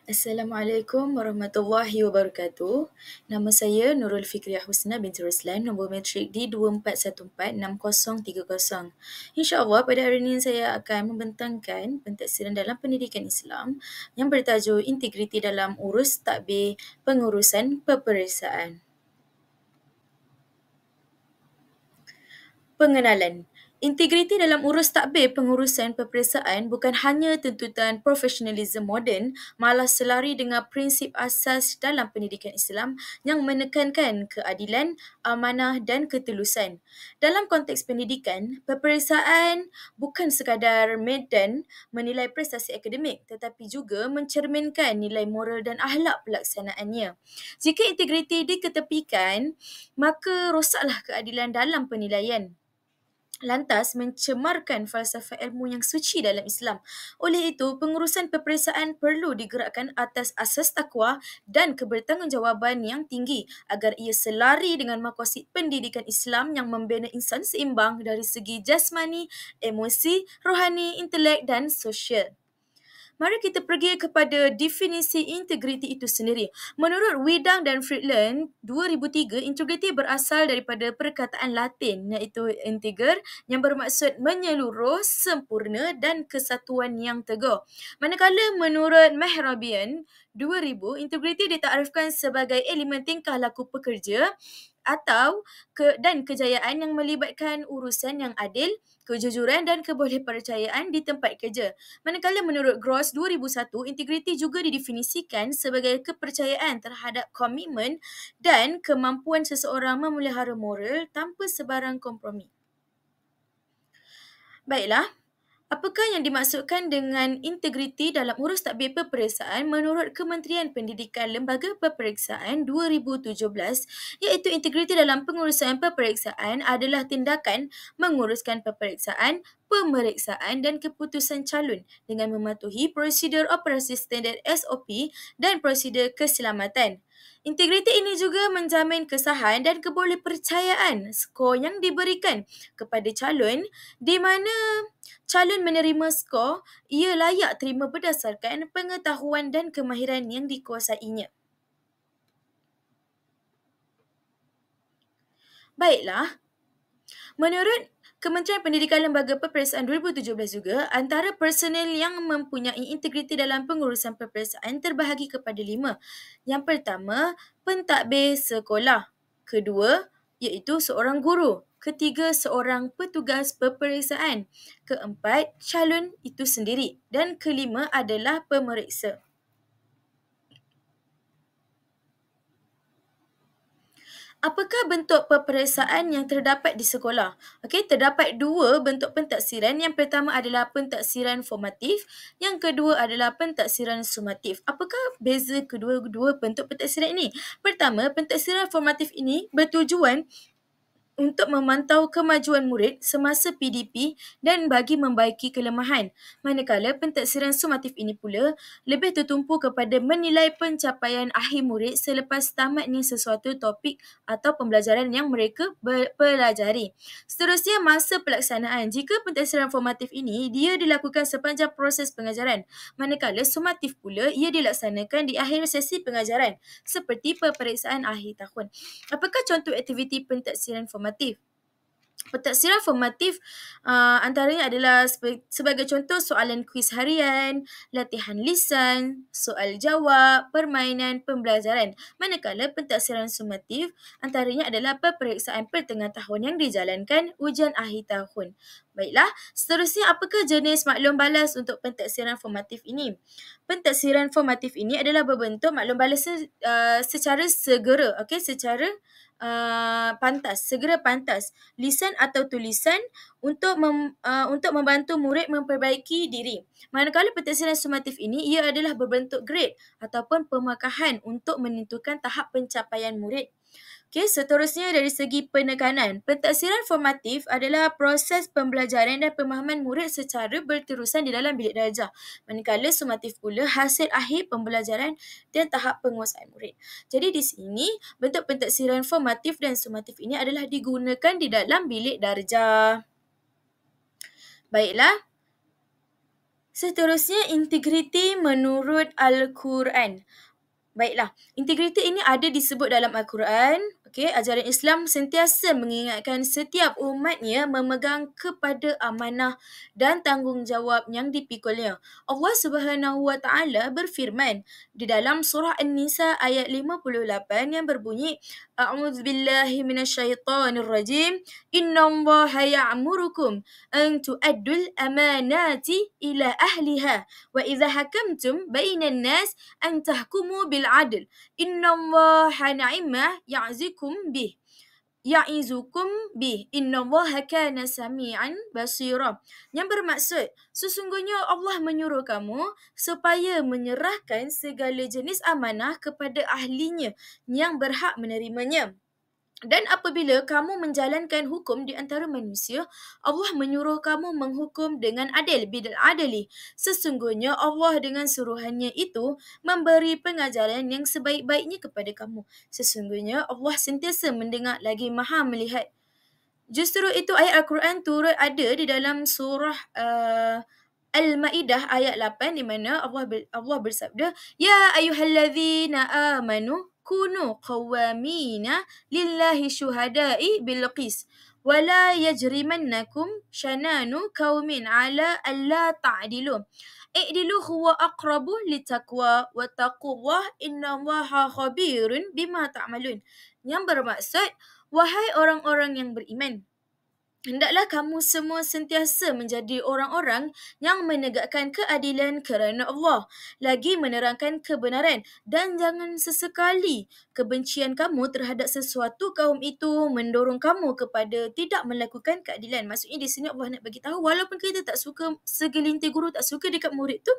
Assalamualaikum warahmatullahi wabarakatuh. Nama saya Nurul Fikriah Husna binti Ruslan, nombor matrik D24146030. InsyaAllah pada hari ini saya akan membentangkan pentafsiran dalam pendidikan Islam yang bertajuk Integriti dalam Urus Takbir Pengurusan Peperiksaan. Pengenalan. Integriti dalam urus takbir pengurusan peperiksaan bukan hanya tuntutan profesionalisme moden, malah selari dengan prinsip asas dalam pendidikan Islam yang menekankan keadilan, amanah dan ketulusan. Dalam konteks pendidikan, peperiksaan bukan sekadar medan menilai prestasi akademik tetapi juga mencerminkan nilai moral dan akhlak pelaksanaannya. Jika integriti diketepikan, maka rosaklah keadilan dalam penilaian, lantas mencemarkan falsafah ilmu yang suci dalam Islam. Oleh itu, pengurusan peperiksaan perlu digerakkan atas asas takwa dan kebertanggungjawaban yang tinggi agar ia selari dengan maqasid pendidikan Islam yang membina insan seimbang dari segi jasmani, emosi, rohani, intelek dan sosial. Mari kita pergi kepada definisi integriti itu sendiri. Menurut Widang dan Friedland 2003, integriti berasal daripada perkataan Latin iaitu integer yang bermaksud menyeluruh, sempurna dan kesatuan yang teguh. Manakala menurut Mehrabian 2000, integriti ditakrifkan sebagai elemen tingkah laku pekerja atau dan kejayaan yang melibatkan urusan yang adil, kejujuran dan kebolehpercayaan di tempat kerja. Manakala menurut Gross 2001, integriti juga didefinisikan sebagai kepercayaan terhadap komitmen dan kemampuan seseorang memelihara moral tanpa sebarang kompromi. Baiklah, apakah yang dimaksudkan dengan integriti dalam urus takbir peperiksaan menurut Kementerian Pendidikan Lembaga Peperiksaan 2017, iaitu integriti dalam pengurusan peperiksaan adalah tindakan menguruskan peperiksaan, pemeriksaan dan keputusan calon dengan mematuhi prosedur operasi standard SOP dan prosedur keselamatan. Integriti ini juga menjamin kesahan dan kebolehpercayaan skor yang diberikan kepada calon di mana calon menerima skor ia layak terima berdasarkan pengetahuan dan kemahiran yang dikuasainya. Baiklah, menurut Kementerian Pendidikan Lembaga Peperiksaan 2017 juga, antara personel yang mempunyai integriti dalam pengurusan peperiksaan terbahagi kepada 5. Yang pertama, pentadbir sekolah. Kedua, iaitu seorang guru. Ketiga, seorang petugas peperiksaan. Keempat, calon itu sendiri. Dan kelima adalah pemeriksa. Apakah bentuk peperiksaan yang terdapat di sekolah? Okey, terdapat dua bentuk pentaksiran. Yang pertama adalah pentaksiran formatif, yang kedua adalah pentaksiran sumatif. Apakah beza kedua-dua bentuk pentaksiran ini? Pertama, pentaksiran formatif ini bertujuan untuk memantau kemajuan murid semasa PDP dan bagi membaiki kelemahan. Manakala pentaksiran sumatif ini pula lebih tertumpu kepada menilai pencapaian akhir murid selepas tamatnya sesuatu topik atau pembelajaran yang mereka pelajari. Seterusnya, masa pelaksanaan. Jika pentaksiran formatif ini dia dilakukan sepanjang proses pengajaran, manakala sumatif pula ia dilaksanakan di akhir sesi pengajaran seperti peperiksaan akhir tahun. Apakah contoh aktiviti pentaksiran formatif? Pentaksiran formatif antaranya adalah sebagai contoh soalan kuis harian, latihan lisan, soal jawab, permainan pembelajaran. Manakala pentaksiran sumatif antaranya adalah peperiksaan pertengahan tahun yang dijalankan ujian akhir tahun. Baiklah, seterusnya apakah jenis maklum balas untuk pentaksiran formatif ini? Pentaksiran formatif ini adalah berbentuk maklum balas secara segera, secara segera pantas, lisan atau tulisan untuk membantu murid memperbaiki diri. Manakala pentaksiran sumatif ini ia adalah berbentuk grade ataupun pemakahan untuk menentukan tahap pencapaian murid. Seterusnya dari segi penekanan. Pentaksiran formatif adalah proses pembelajaran dan pemahaman murid secara berterusan di dalam bilik darjah. Manakala sumatif pula hasil akhir pembelajaran dan tahap penguasaan murid. Jadi di sini bentuk pentaksiran formatif dan sumatif ini adalah digunakan di dalam bilik darjah. Baiklah. Seterusnya, integriti menurut Al-Quran. Baiklah, integriti ini ada disebut dalam Al-Quran. Okey, ajaran Islam sentiasa mengingatkan setiap umatnya memegang kepada amanah dan tanggungjawab yang dipikulnya. Allah Subhanahu Wa Taala berfirman di dalam surah An-Nisa ayat 58 yang berbunyi, A'udzubillahi minasyaitonirrajim. Innallaha ya'murukum an tu'addul amanati ila ahliha wa idza hakamtum bainan nas an tahkumu bil adl. Innallaha ni'ma ya'izukum bih. Innallaha kana sami'an basira. Yang bermaksud, sesungguhnya Allah menyuruh kamu supaya menyerahkan segala jenis amanah kepada ahlinya yang berhak menerimanya. Dan apabila kamu menjalankan hukum di antara manusia, Allah menyuruh kamu menghukum dengan adil, bidal adli. Sesungguhnya Allah dengan suruhannya itu memberi pengajaran yang sebaik-baiknya kepada kamu. Sesungguhnya Allah sentiasa mendengar lagi maha melihat. Justru itu ayat Al-Quran turut ada di dalam surah Al-Ma'idah ayat 8 di mana Allah bersabda, Ya ayyuhallazina amanu kunu qawwamina lillahi syuhada'i bil qis wa la yajrimannakum shananu qaumin ala alla ta'dilu. I'dilu huwa aqrabu littaqwa wa taqullah innallaha khabirun bima ta'malun. Yang bermaksud, wahai orang-orang yang beriman, hendaklah kamu semua sentiasa menjadi orang-orang yang menegakkan keadilan kerana Allah, lagi menerangkan kebenaran, dan jangan sesekali kebencian kamu terhadap sesuatu kaum itu mendorong kamu kepada tidak melakukan keadilan. Maksudnya di sini Allah nak bagi tahu, walaupun kita tak suka, segelintir guru tak suka dekat murid tu,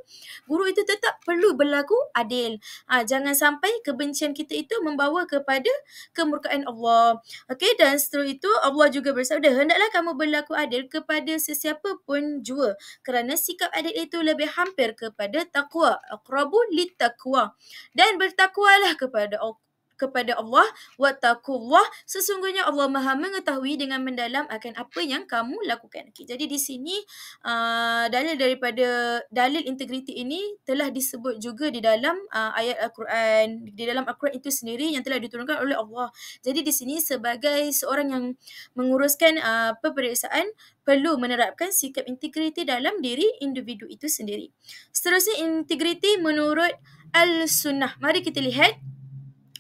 guru itu tetap perlu berlaku adil. Jangan sampai kebencian kita itu membawa kepada kemurkaan Allah. Okey, dan setelah itu Allah juga bersabda, hendaklah kamu berlaku adil kepada sesiapa pun jua, kerana sikap adil itu lebih hampir kepada taqwa, aqrabu littaqwa, dan bertakwalah kepada Allah, wattaqullah, sesungguhnya Allah Maha mengetahui dengan mendalam akan apa yang kamu lakukan. Okay, jadi di sini dalil integriti ini telah disebut juga di dalam ayat Al-Quran, di dalam Al-Quran itu sendiri yang telah diturunkan oleh Allah. Jadi di sini sebagai seorang yang menguruskan peperiksaan perlu menerapkan sikap integriti dalam diri individu itu sendiri. Seterusnya, integriti menurut Al-Sunnah. Mari kita lihat.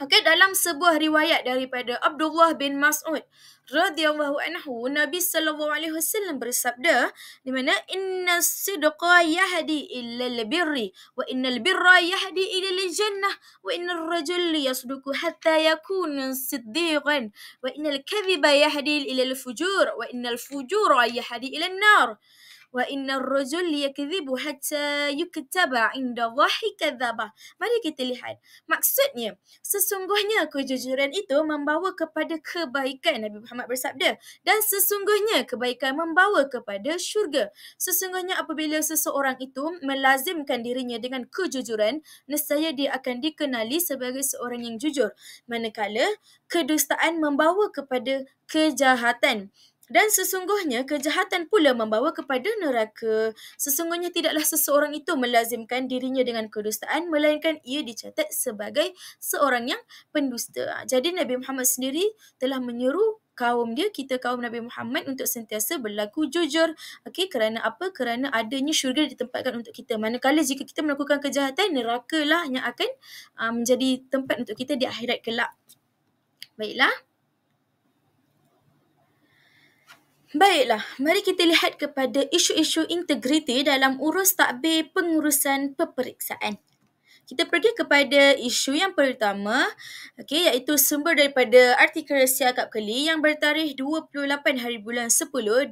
Okey, dalam sebuah riwayat daripada Abdullah bin Mas'ud radhiyallahu anhu, Nabi sallallahu alaihi wasallam bersabda di mana inna sidqa yahdi illa al-birri wa innal birra yahdi ila al-jannah wa innal rajul yasduqu hatta yakuna siddiqan wa innal kadhiba yahdi ila al-fujur wa innal fujura yahdi ila an-nar wa innar rajul yakdhibu hatta yuktaba inda Allahi kadzaba. Mari kita lihat. Maksudnya, sesungguhnya kejujuran itu membawa kepada kebaikan. Nabi Muhammad bersabda, dan sesungguhnya kebaikan membawa kepada syurga. Sesungguhnya apabila seseorang itu melazimkan dirinya dengan kejujuran, nescaya dia akan dikenali sebagai seorang yang jujur. Manakala kedustaan membawa kepada kejahatan. Dan sesungguhnya kejahatan pula membawa kepada neraka. Sesungguhnya tidaklah seseorang itu melazimkan dirinya dengan kedustaan, melainkan ia dicatat sebagai seorang yang pendusta. Jadi Nabi Muhammad sendiri telah menyeru kaum dia, kita kaum Nabi Muhammad, untuk sentiasa berlaku jujur. Okey, kerana apa? Kerana adanya syurga ditempatkan untuk kita. Manakala jika kita melakukan kejahatan, neraka lah yang akan menjadi tempat untuk kita di akhirat kelak. Baiklah, mari kita lihat kepada isu-isu integriti dalam urus takbir pengurusan peperiksaan. Kita pergi kepada isu yang pertama, iaitu sumber daripada artikel Siakap Keli yang bertarikh 28 hari bulan 10, 2022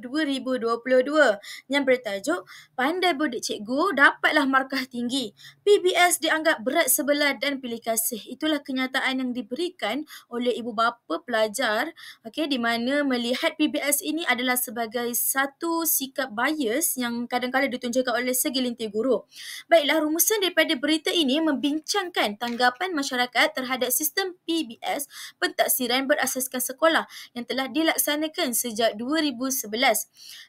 yang bertajuk Pandai Bodek Cikgu Dapatlah Markah Tinggi. PBS dianggap berat sebelah dan pilih kasih. Itulah kenyataan yang diberikan oleh ibu bapa pelajar, di mana melihat PBS ini adalah sebagai satu sikap bias yang kadang-kadang ditunjukkan oleh segelintir guru. Baiklah, rumusan daripada berita ini membincangkan tanggapan masyarakat terhadap sistem PBS pentaksiran berasaskan sekolah yang telah dilaksanakan sejak 2011.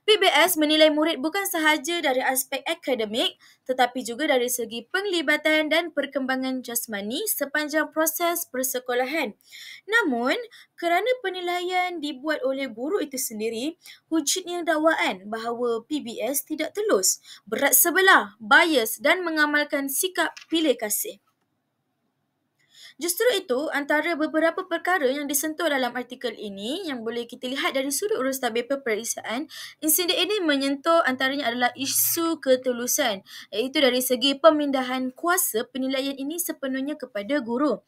PBS menilai murid bukan sahaja dari aspek akademik tetapi juga dari segi penglibatan dan perkembangan jasmani sepanjang proses persekolahan. Namun, kerana penilaian dibuat oleh guru itu sendiri, wujudnya dakwaan bahawa PBS tidak telus, berat sebelah, bias dan mengamalkan sikap pilih kasih. Justru itu, antara beberapa perkara yang disentuh dalam artikel ini yang boleh kita lihat dari sudut urus tabir peperiksaan, insiden ini menyentuh antaranya adalah isu ketulusan, iaitu dari segi pemindahan kuasa penilaian ini sepenuhnya kepada guru.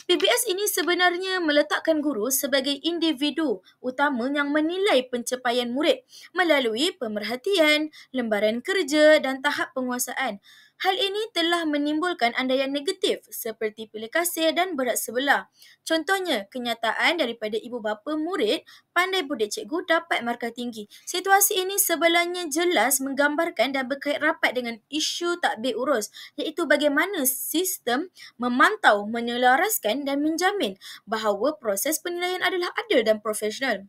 PBS ini sebenarnya meletakkan guru sebagai individu utama yang menilai pencapaian murid melalui pemerhatian, lembaran kerja dan tahap penguasaan. Hal ini telah menimbulkan andaian negatif seperti pilih kasih dan berat sebelah. Contohnya, kenyataan daripada ibu bapa murid pandai budik cikgu dapat markah tinggi. Situasi ini sebenarnya jelas menggambarkan dan berkait rapat dengan isu takbir urus, iaitu bagaimana sistem memantau, menyelaraskan dan menjamin bahawa proses penilaian adalah adil dan profesional.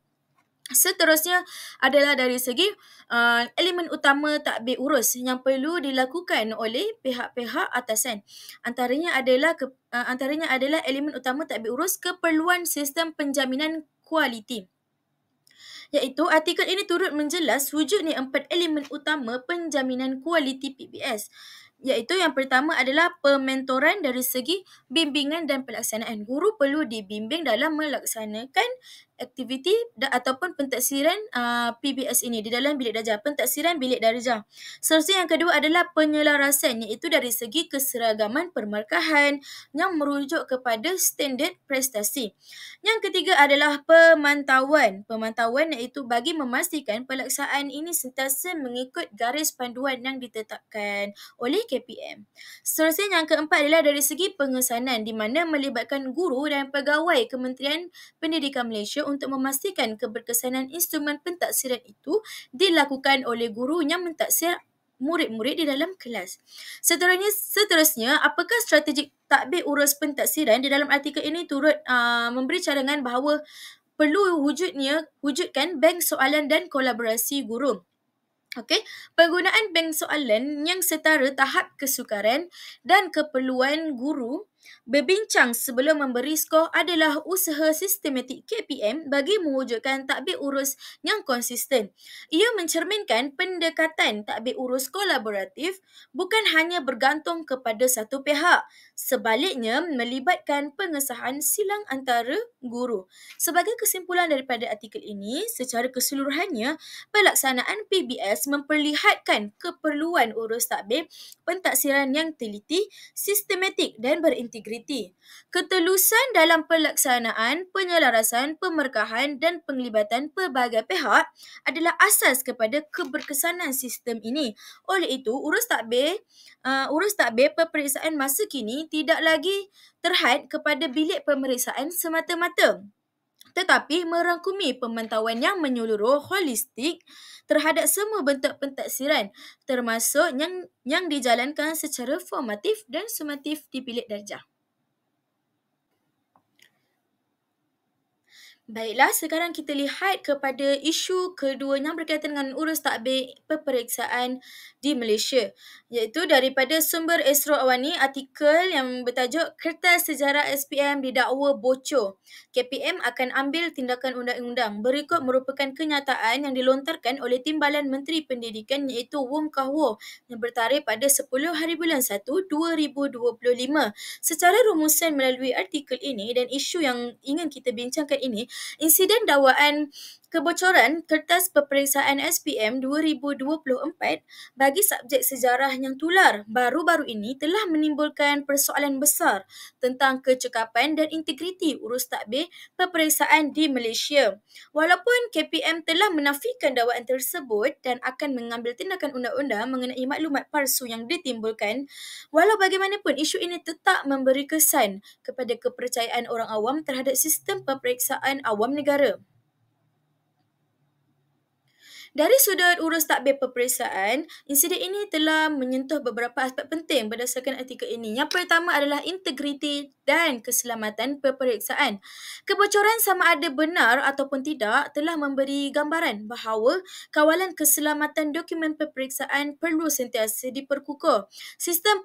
Seterusnya adalah dari segi elemen utama takbir urus yang perlu dilakukan oleh pihak-pihak atasan. Antaranya adalah elemen utama takbir urus keperluan sistem penjaminan kualiti. Iaitu artikel ini turut menjelas wujudnya 4 elemen utama penjaminan kualiti PBS. Iaitu yang pertama adalah pementoran dari segi bimbingan dan pelaksanaan. Guru perlu dibimbing dalam melaksanakan aktiviti ataupun pentaksiran PBS ini di dalam bilik darjah, pentaksiran bilik darjah. Seterusnya yang kedua adalah penyelarasan, iaitu dari segi keseragaman permarkahan yang merujuk kepada standard prestasi. Yang ketiga adalah pemantauan. Pemantauan iaitu bagi memastikan pelaksanaan ini sentiasa mengikut garis panduan yang ditetapkan oleh KPM. Seterusnya yang keempat adalah dari segi pengesanan di mana melibatkan guru dan pegawai Kementerian Pendidikan Malaysia untuk memastikan keberkesanan instrumen pentaksiran itu dilakukan oleh guru yang mentaksir murid-murid di dalam kelas. Seterusnya, apakah strategi takbir urus pentaksiran? Di dalam artikel ini turut memberi cadangan bahawa perlu wujudkan bank soalan dan kolaborasi guru. Okey, penggunaan bank soalan yang setara tahap kesukaran dan keperluan guru berbincang sebelum memberi skor adalah usaha sistematik KPM bagi mewujudkan takbir urus yang konsisten. Ia mencerminkan pendekatan takbir urus kolaboratif bukan hanya bergantung kepada satu pihak, sebaliknya melibatkan pengesahan silang antara guru. Sebagai kesimpulan daripada artikel ini, secara keseluruhannya, pelaksanaan PBS memperlihatkan keperluan urus takbir pentaksiran yang teliti, sistematik dan berintegriti. Ketelusan dalam pelaksanaan, penyelarasan, pemerkahan dan penglibatan pelbagai pihak adalah asas kepada keberkesanan sistem ini. Oleh itu, urus takbir peperiksaan masa kini tidak lagi terhad kepada bilik pemeriksaan semata-mata, tetapi merangkumi pemantauan yang menyeluruh holistik terhadap semua bentuk pentaksiran termasuk yang dijalankan secara formatif dan sumatif di bilik darjah. Baiklah, sekarang kita lihat kepada isu kedua yang berkaitan dengan urus takbir peperiksaan di Malaysia, iaitu daripada sumber Esro Awani, artikel yang bertajuk Kertas Sejarah SPM didakwa bocor. KPM akan ambil tindakan undang-undang. Berikut merupakan kenyataan yang dilontarkan oleh Timbalan Menteri Pendidikan iaitu Wong Kah-Woo yang bertarikh pada 10 hari bulan 1 2025. Secara rumusan melalui artikel ini dan isu yang ingin kita bincangkan ini, insiden dakwaan kebocoran kertas peperiksaan SPM 2024 bagi subjek sejarah yang tular baru-baru ini telah menimbulkan persoalan besar tentang kecekapan dan integriti urus takbir peperiksaan di Malaysia. Walaupun KPM telah menafikan dakwaan tersebut dan akan mengambil tindakan undang-undang mengenai maklumat palsu yang ditimbulkan, walau bagaimanapun isu ini tetap memberi kesan kepada kepercayaan orang awam terhadap sistem peperiksaan awam negara. Dari sudut urus takbir peperiksaan, insiden ini telah menyentuh beberapa aspek penting berdasarkan artikel ini. Yang pertama adalah integriti dan keselamatan peperiksaan. Kebocoran sama ada benar ataupun tidak telah memberi gambaran bahawa kawalan keselamatan dokumen peperiksaan perlu sentiasa diperkukuh. Sistem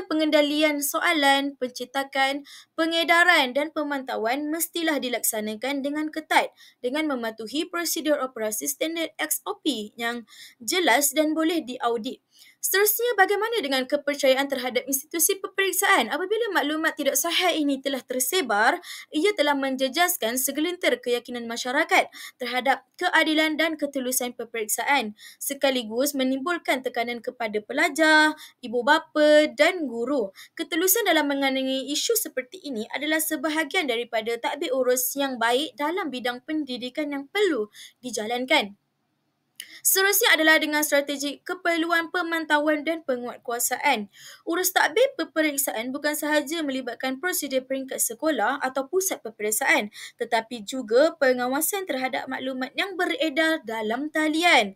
pengendalian soalan, pencetakan, pengedaran dan pemantauan mestilah dilaksanakan dengan ketat dengan mematuhi prosedur operasi standard XOP yang jelas dan boleh diaudit. Seterusnya, bagaimana dengan kepercayaan terhadap institusi peperiksaan? Apabila maklumat tidak sahih ini telah tersebar, ia telah menjejaskan segelintir keyakinan masyarakat terhadap keadilan dan ketulusan peperiksaan, sekaligus menimbulkan tekanan kepada pelajar, ibu bapa dan guru. Ketulusan dalam mengenai isu seperti ini adalah sebahagian daripada tadbir urus yang baik dalam bidang pendidikan yang perlu dijalankan. Seterusnya adalah dengan strategi keperluan pemantauan dan penguatkuasaan. Urus takbir peperiksaan bukan sahaja melibatkan prosedur peringkat sekolah atau pusat peperiksaan, tetapi juga pengawasan terhadap maklumat yang beredar dalam talian.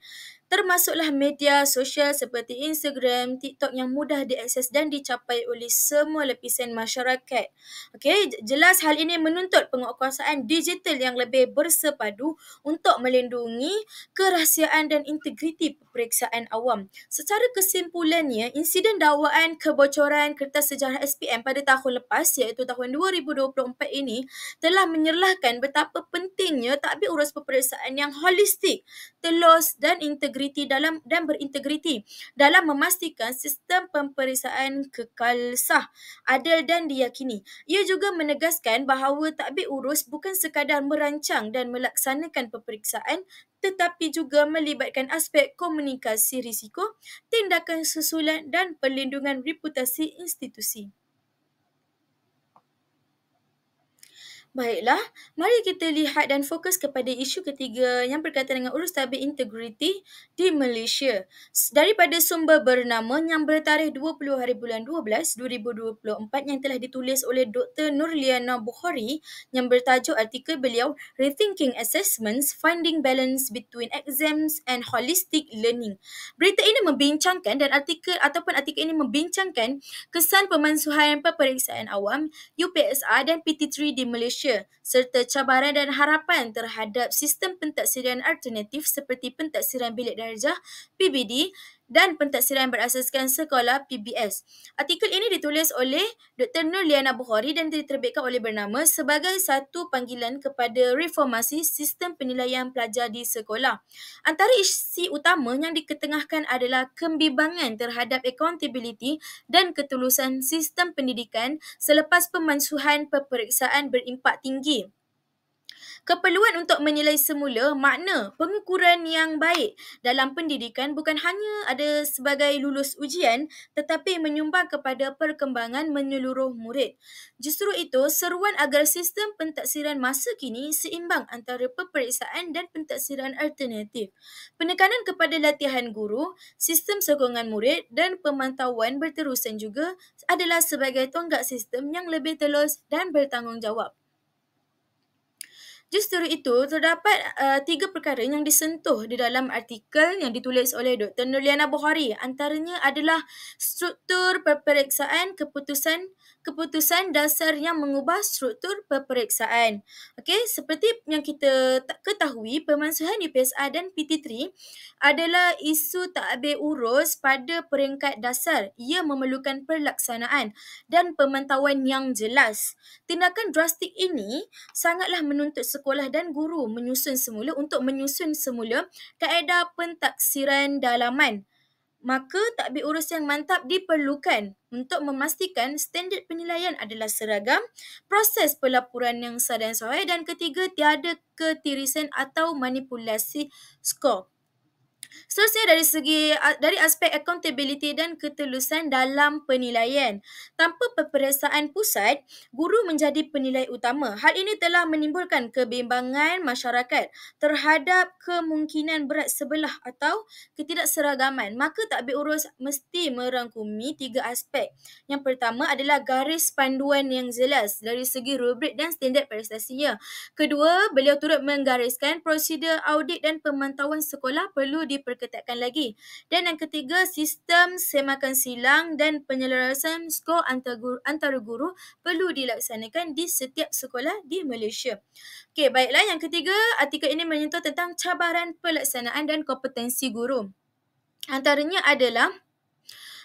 Termasuklah media sosial seperti Instagram, TikTok yang mudah diakses dan dicapai oleh semua lapisan masyarakat. Okey, jelas hal ini menuntut penguatkuasaan digital yang lebih bersepadu untuk melindungi kerahsiaan dan integriti peperiksaan awam. Secara kesimpulannya, insiden dakwaan kebocoran kertas sejarah SPM pada tahun lepas iaitu tahun 2024 ini telah menyerlahkan betapa pentingnya tadbir urus peperiksaan yang holistik, telus dan berintegriti dalam memastikan sistem peperiksaan kekal sah, adil dan diyakini. Ia juga menegaskan bahawa tadbir urus bukan sekadar merancang dan melaksanakan peperiksaan tetapi juga melibatkan aspek komunikasi risiko, tindakan susulan dan perlindungan reputasi institusi. Baiklah, mari kita lihat dan fokus kepada isu ketiga yang berkaitan dengan urus tadbir integriti di Malaysia. Daripada sumber bernama yang bertarikh 20 hari bulan 12, 2024 yang telah ditulis oleh Dr. Nurliana Bukhari yang bertajuk artikel beliau Rethinking Assessments, Finding Balance Between Exams and Holistic Learning. Berita ini membincangkan dan artikel ini membincangkan kesan pemansuhan peperiksaan awam UPSR dan PT3 di Malaysia serta cabaran dan harapan terhadap sistem pentaksiran alternatif seperti pentaksiran bilik darjah PBD dan pentaksiran berasaskan sekolah PBS. Artikel ini ditulis oleh Dr. Nurliana Bukhari dan diterbitkan oleh Bernama sebagai satu panggilan kepada reformasi sistem penilaian pelajar di sekolah. Antara isi utama yang diketengahkan adalah kebimbangan terhadap accountability dan ketulusan sistem pendidikan selepas pemansuhan peperiksaan berimpak tinggi. Keperluan untuk menilai semula makna pengukuran yang baik dalam pendidikan bukan hanya ada sebagai lulus ujian tetapi menyumbang kepada perkembangan menyeluruh murid. Justru itu, seruan agar sistem pentaksiran masa kini seimbang antara peperiksaan dan pentaksiran alternatif. Penekanan kepada latihan guru, sistem sokongan murid dan pemantauan berterusan juga adalah sebagai tonggak sistem yang lebih telus dan bertanggungjawab. Justru itu, terdapat 3 perkara yang disentuh di dalam artikel yang ditulis oleh Dr. Nurliana Bukhari. Antaranya adalah struktur peperiksaan, keputusan dasar yang mengubah struktur peperiksaan. Okey, seperti yang kita ketahui, pemansuhan UPSR dan PT3 adalah isu tadbir urus pada peringkat dasar. Ia memerlukan pelaksanaan dan pemantauan yang jelas. Tindakan drastik ini sangatlah menuntut sekolah dan guru menyusun semula kaedah pentaksiran dalaman. Maka tadbir urus yang mantap diperlukan untuk memastikan standard penilaian adalah seragam, proses pelaporan yang sah dan sahih dan ketiga, tiada ketirisan atau manipulasi skor. Seterusnya dari aspek accountability dan ketelusan dalam penilaian. Tanpa peperiksaan pusat, guru menjadi penilai utama. Hal ini telah menimbulkan kebimbangan masyarakat terhadap kemungkinan berat sebelah atau ketidakseragaman. Maka takbir urus mesti merangkumi 3 aspek. Yang pertama adalah garis panduan yang jelas dari segi rubrik dan standard prestasinya. Kedua, beliau turut menggariskan prosedur audit dan pemantauan sekolah perlu diperketatkan lagi. Dan yang ketiga, sistem semakan silang dan penyelarasan skor antara guru perlu dilaksanakan di setiap sekolah di Malaysia. Okey, baiklah, yang ketiga, artikel ini menyentuh tentang cabaran pelaksanaan dan kompetensi guru. Antaranya adalah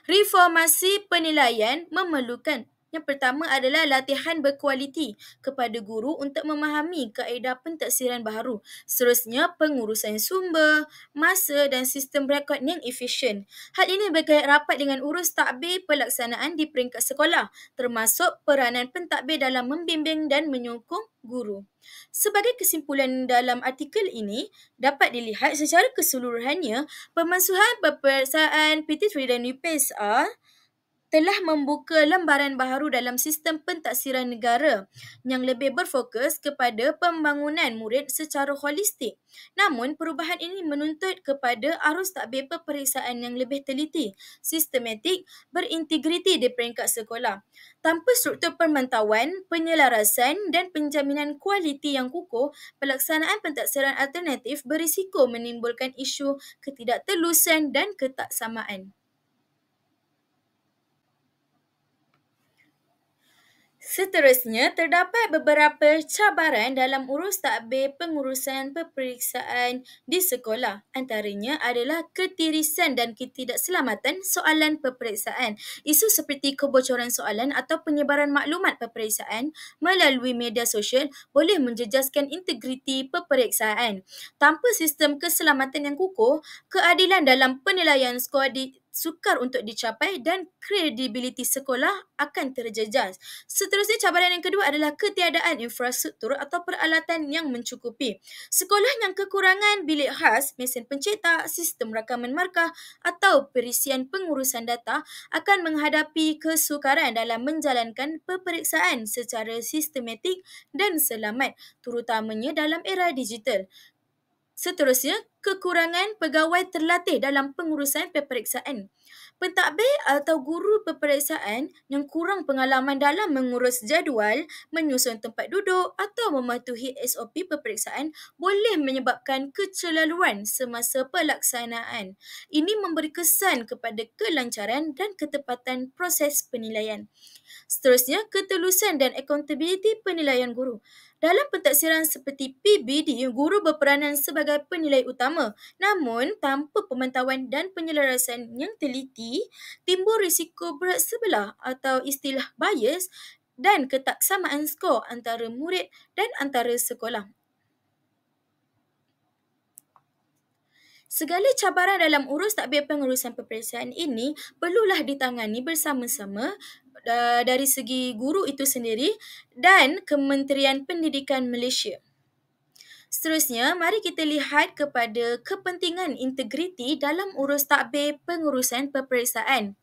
reformasi penilaian memerlukan. Yang pertama adalah latihan berkualiti kepada guru untuk memahami kaedah pentaksiran baharu. Seterusnya, pengurusan sumber, masa dan sistem rekod yang efisien. Hal ini berkait rapat dengan urus takbir pelaksanaan di peringkat sekolah, termasuk peranan pentadbir dalam membimbing dan menyokong guru. Sebagai kesimpulan dalam artikel ini, dapat dilihat secara keseluruhannya, pemansuhan peperiksaan PT3 dan UPSR telah membuka lembaran baharu dalam sistem pentaksiran negara yang lebih berfokus kepada pembangunan murid secara holistik. Namun, perubahan ini menuntut kepada arus takbir peperiksaan yang lebih teliti, sistematik, berintegriti di peringkat sekolah. Tanpa struktur pemantauan, penyelarasan dan penjaminan kualiti yang kukuh, pelaksanaan pentaksiran alternatif berisiko menimbulkan isu ketidaktelusan dan ketaksamaan. Seterusnya, terdapat beberapa cabaran dalam urus takbir pengurusan peperiksaan di sekolah. Antaranya adalah ketirisan dan ketidakselamatan soalan peperiksaan. Isu seperti kebocoran soalan atau penyebaran maklumat peperiksaan melalui media sosial boleh menjejaskan integriti peperiksaan. Tanpa sistem keselamatan yang kukuh, keadilan dalam penilaian skor sukar untuk dicapai dan kredibiliti sekolah akan terjejas. Seterusnya, cabaran yang kedua adalah ketiadaan infrastruktur atau peralatan yang mencukupi. Sekolah yang kekurangan bilik khas, mesin pencetak, sistem rakaman markah atau perisian pengurusan data akan menghadapi kesukaran dalam menjalankan peperiksaan secara sistematik dan selamat, terutamanya dalam era digital. Seterusnya, kekurangan pegawai terlatih dalam pengurusan peperiksaan. Pentadbir atau guru peperiksaan yang kurang pengalaman dalam mengurus jadual, menyusun tempat duduk atau mematuhi SOP peperiksaan boleh menyebabkan kecelaluan semasa pelaksanaan. Ini memberi kesan kepada kelancaran dan ketepatan proses penilaian. Seterusnya, ketelusan dan accountability penilaian guru. Dalam pentaksiran seperti PBD, guru berperanan sebagai penilai utama. Namun, tanpa pemantauan dan penyelarasan yang teliti, timbul risiko berat sebelah atau istilah bias dan ketaksamaan skor antara murid dan antara sekolah. Segala cabaran dalam urus takbir pengurusan peperiksaan ini perlulah ditangani bersama-sama dari segi guru itu sendiri dan Kementerian Pendidikan Malaysia. Seterusnya, mari kita lihat kepada kepentingan integriti dalam urus takbir pengurusan peperiksaan.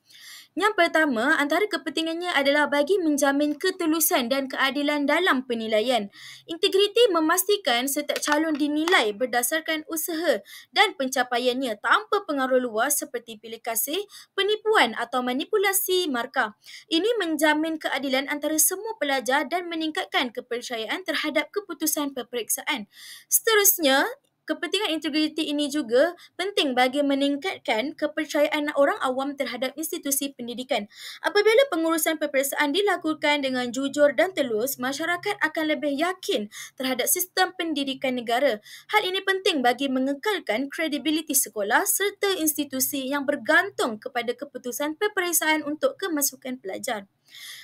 Yang pertama, antara kepentingannya adalah bagi menjamin ketelusan dan keadilan dalam penilaian. Integriti memastikan setiap calon dinilai berdasarkan usaha dan pencapaiannya tanpa pengaruh luar seperti pilih kasih, penipuan atau manipulasi markah. Ini menjamin keadilan antara semua pelajar dan meningkatkan kepercayaan terhadap keputusan peperiksaan. Seterusnya, kepentingan integriti ini juga penting bagi meningkatkan kepercayaan orang awam terhadap institusi pendidikan. Apabila pengurusan peperiksaan dilakukan dengan jujur dan telus, masyarakat akan lebih yakin terhadap sistem pendidikan negara. Hal ini penting bagi mengekalkan kredibiliti sekolah serta institusi yang bergantung kepada keputusan peperiksaan untuk kemasukan pelajar.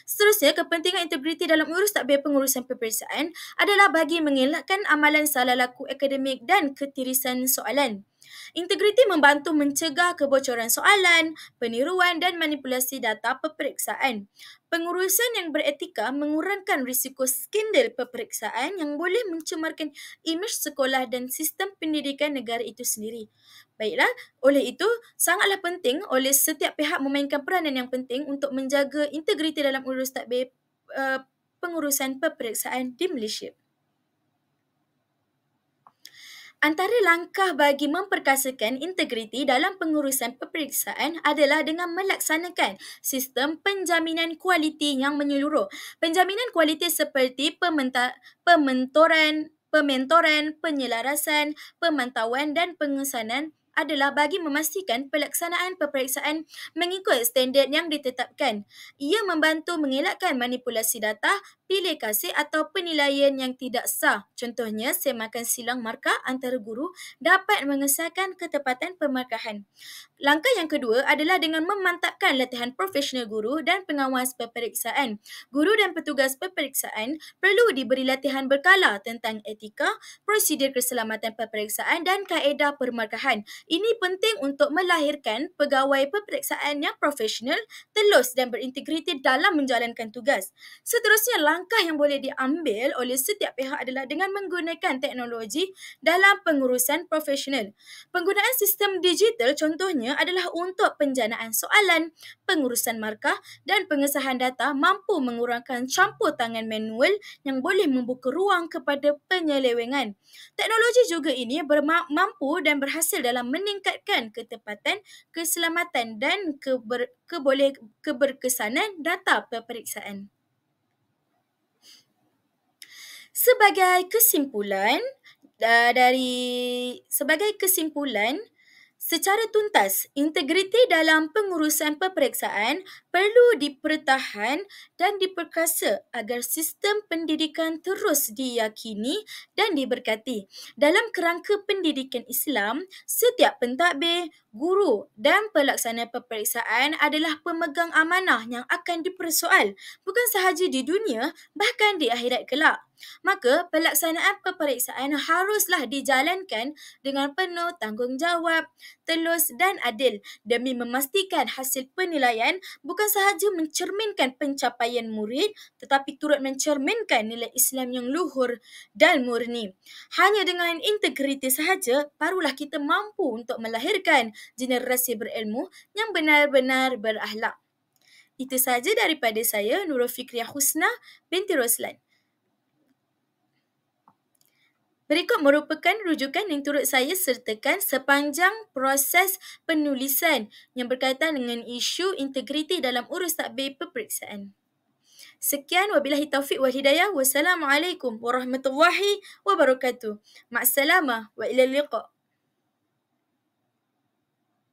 Seterusnya, kepentingan integriti dalam urus takbir pengurusan peperiksaan adalah bagi mengelakkan amalan salah laku akademik dan ketirisan soalan. Integriti membantu mencegah kebocoran soalan, peniruan dan manipulasi data peperiksaan. Pengurusan yang beretika mengurangkan risiko skandal peperiksaan yang boleh mencemarkan imej sekolah dan sistem pendidikan negara itu sendiri. Baiklah, oleh itu sangatlah penting oleh setiap pihak memainkan peranan yang penting untuk menjaga integriti dalam urus tadbir pengurusan peperiksaan di Malaysia. Antara langkah bagi memperkasakan integriti dalam pengurusan peperiksaan adalah dengan melaksanakan sistem penjaminan kualiti yang menyeluruh. Penjaminan kualiti seperti pementoran, penyelarasan, pemantauan dan pengesanan adalah bagi memastikan pelaksanaan peperiksaan mengikut standard yang ditetapkan. Ia membantu mengelakkan manipulasi data, pilih kasih atau penilaian yang tidak sah. Contohnya, semakan silang markah antara guru dapat mengesahkan ketepatan pemarkahan. Langkah yang kedua adalah dengan memantapkan latihan profesional guru dan pengawas peperiksaan. Guru dan petugas peperiksaan perlu diberi latihan berkala tentang etika, prosedur keselamatan peperiksaan dan kaedah permarkahan. Ini penting untuk melahirkan pegawai peperiksaan yang profesional, telus dan berintegriti dalam menjalankan tugas. Seterusnya, langkah yang boleh diambil oleh setiap pihak adalah dengan menggunakan teknologi dalam pengurusan profesional. Penggunaan sistem digital contohnya adalah untuk penjanaan soalan, pengurusan markah dan pengesahan data mampu mengurangkan campur tangan manual yang boleh membuka ruang kepada penyelewengan. Teknologi juga ini mampu dan berhasil dalam meningkatkan ketepatan, keselamatan dan keberkesanan data peperiksaan. Sebagai kesimpulan, secara tuntas, integriti dalam pengurusan peperiksaan perlu dipertahan dan diperkasa agar sistem pendidikan terus diyakini dan diberkati. Dalam kerangka pendidikan Islam, setiap pentadbir, guru dan pelaksana peperiksaan adalah pemegang amanah yang akan dipersoal, bukan sahaja di dunia, bahkan di akhirat kelak. Maka, pelaksanaan peperiksaan haruslah dijalankan dengan penuh tanggungjawab, telus dan adil demi memastikan hasil penilaian bukan sahaja mencerminkan pencapaian murid tetapi turut mencerminkan nilai Islam yang luhur dan murni. Hanya dengan integriti sahaja barulah kita mampu untuk melahirkan generasi berilmu yang benar-benar berakhlak. Itu sahaja daripada saya, Nurul Fikriyah Husna binti Roslan. Berikut merupakan rujukan yang turut saya sertakan sepanjang proses penulisan yang berkaitan dengan isu integriti dalam urus tadbir peperiksaan. Sekian, wabillahi taufiq wal hidayah. Wassalamualaikum warahmatullahi wabarakatuh. Ma'assalamah wa ilal liqa'.